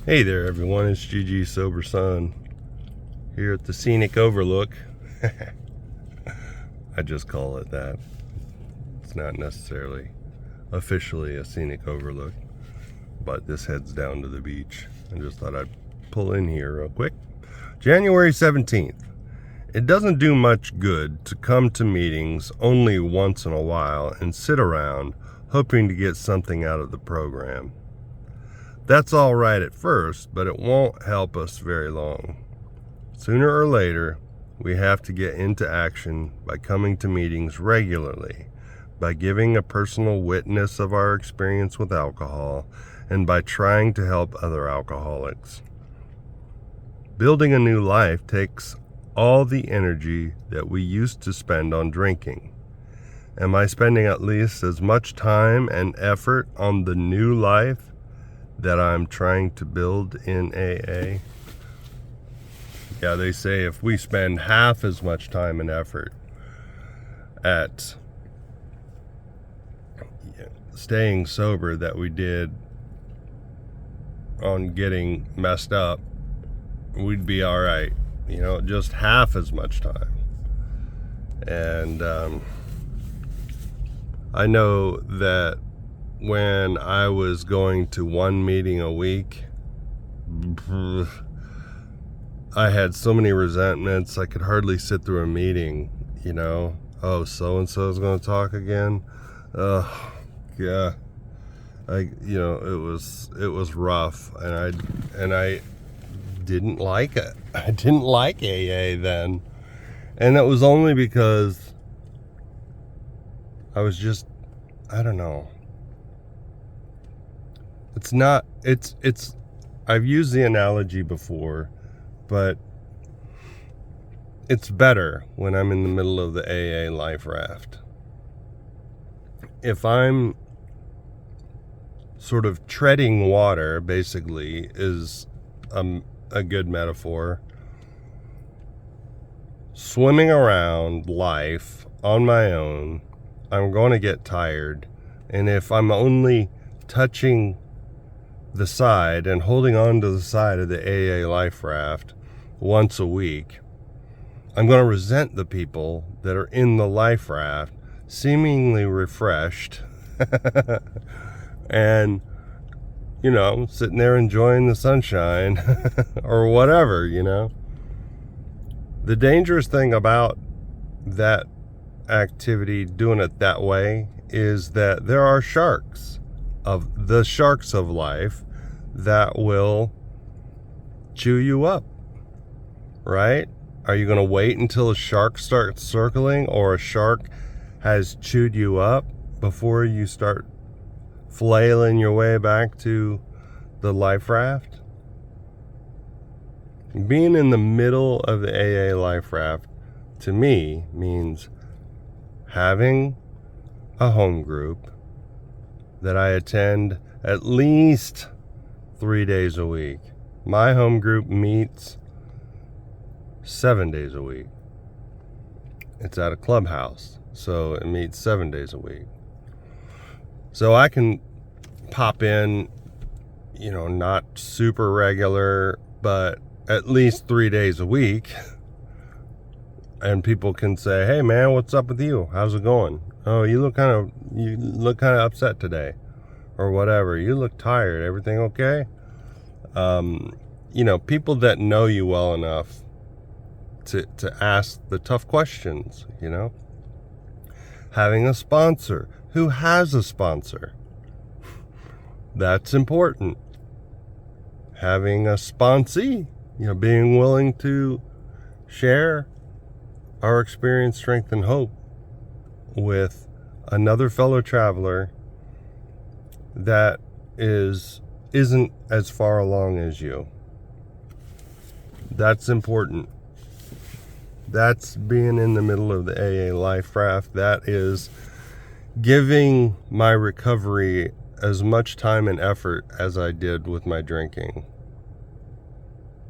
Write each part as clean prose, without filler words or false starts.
Hey there everyone, it's GG Sober Sun here at the Scenic Overlook. I just call it that. It's not necessarily officially a scenic overlook, but this heads down to the beach. I just thought I'd pull in here real quick. January 17th. It doesn't do much good to come to meetings only once in a while and sit around hoping to get something out of the program. That's all right at first, but it won't help us very long. Sooner or later, we have to get into action by coming to meetings regularly, by giving a personal witness of our experience with alcohol, and by trying to help other alcoholics. Building a new life takes all the energy that we used to spend on drinking. Am I spending at least as much time and effort on the new life that I'm trying to build in AA? Yeah, they say if we spend half as much time and effort at staying sober that we did on getting messed up, we'd be all right. Just half as much time. And I know that when I was going to one meeting a week, I had so many resentments. I could hardly sit through a meeting, Oh, so-and-so is going to talk again. Yeah. It was rough, and I didn't like it. I didn't like AA then. And that was only because I was just, I don't know. I've used the analogy before, but it's better when I'm in the middle of the AA life raft. If I'm sort of treading water, basically, is a good metaphor. Swimming around life on my own, I'm going to get tired. And if I'm only touching the side and holding on to the side of the AA life raft once a week, I'm going to resent the people that are in the life raft, seemingly refreshed, and, sitting there enjoying the sunshine or whatever, The dangerous thing about that activity, doing it that way, is that there are sharks of life that will chew you up, right? Are you going to wait until a shark starts circling, or a shark has chewed you up, before you start flailing your way back to the life raft? Being in the middle of the AA life raft, to me, means having a home group that I attend at least 3 days a week. My home group meets 7 days a week. It's at a clubhouse, so it meets 7 days a week. So I can pop in, not super regular, but at least 3 days a week. And people can say, "Hey man, what's up with you? How's it going? Oh, you look kind of upset today," or whatever. "You look tired. Everything okay?" People that know you well enough to ask the tough questions, Having a sponsor who has a sponsor. That's important. Having a sponsee, being willing to share our experience, strength, and hope with another fellow traveler that isn't as far along as you. That's important. That's being in the middle of the AA life raft. That is giving my recovery as much time and effort as I did with my drinking.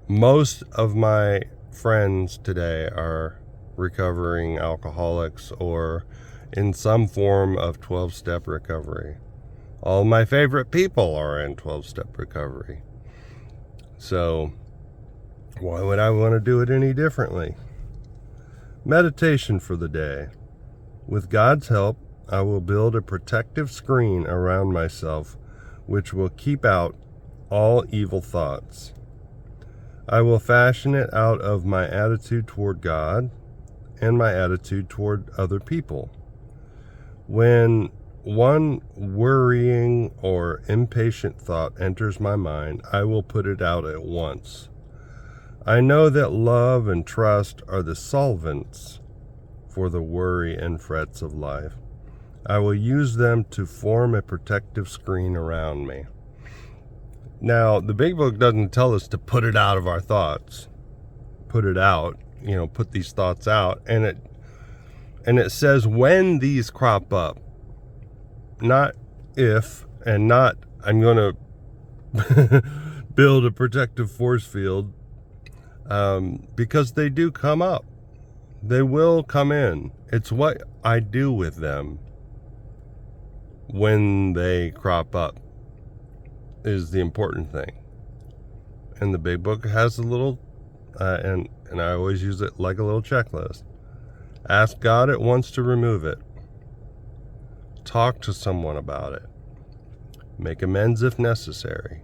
Most of my friends today are recovering alcoholics or in some form of 12-step recovery. All my favorite people are in 12-step recovery. So why would I want to do it any differently? Meditation for the day. With God's help, I will build a protective screen around myself which will keep out all evil thoughts. I will fashion it out of my attitude toward God and my attitude toward other people. When one worrying or impatient thought enters my mind, I will put it out at once. I know that love and trust are the solvents for the worry and frets of life. I will use them to form a protective screen around me. Now, the big book doesn't tell us to put it out of our thoughts. Put it out, put these thoughts out. And it says when these crop up, not if, and not I'm going to build a protective force field, because they do come up. They will come in. It's what I do with them when they crop up is the important thing. And the big book has a little, and I always use it like a little checklist. Ask God at once to remove it. Talk to someone about it. Make amends if necessary.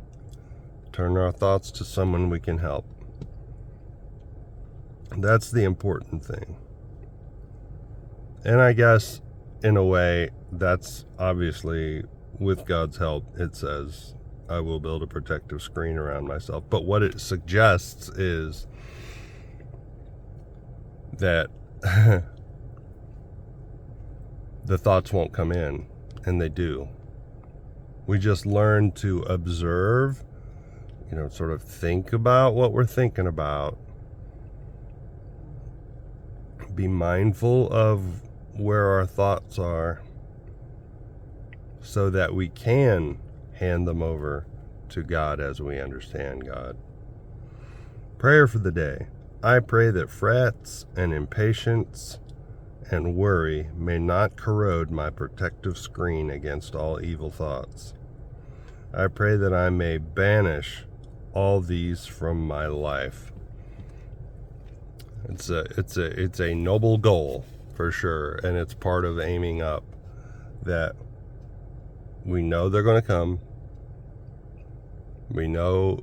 Turn our thoughts to someone we can help. That's the important thing. And I guess, in a way, that's obviously, with God's help, it says, I will build a protective screen around myself. But what it suggests is that the thoughts won't come in, and they do. We just learn to observe, sort of think about what we're thinking about. Be mindful of where our thoughts are so that we can hand them over to God as we understand God. Prayer for the day. I pray that frets and impatience and worry may not corrode my protective screen against all evil thoughts. I pray that I may banish all these from my life. It's a noble goal for sure, and it's part of aiming up that we know they're going to come. We know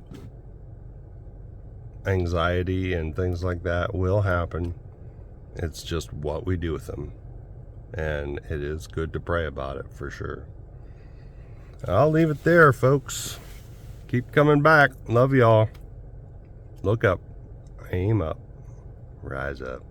anxiety and things like that will happen. It's just what we do with them. And it is good to pray about it for sure. I'll leave it there, folks. Keep coming back. Love y'all. Look up. Aim up. Rise up.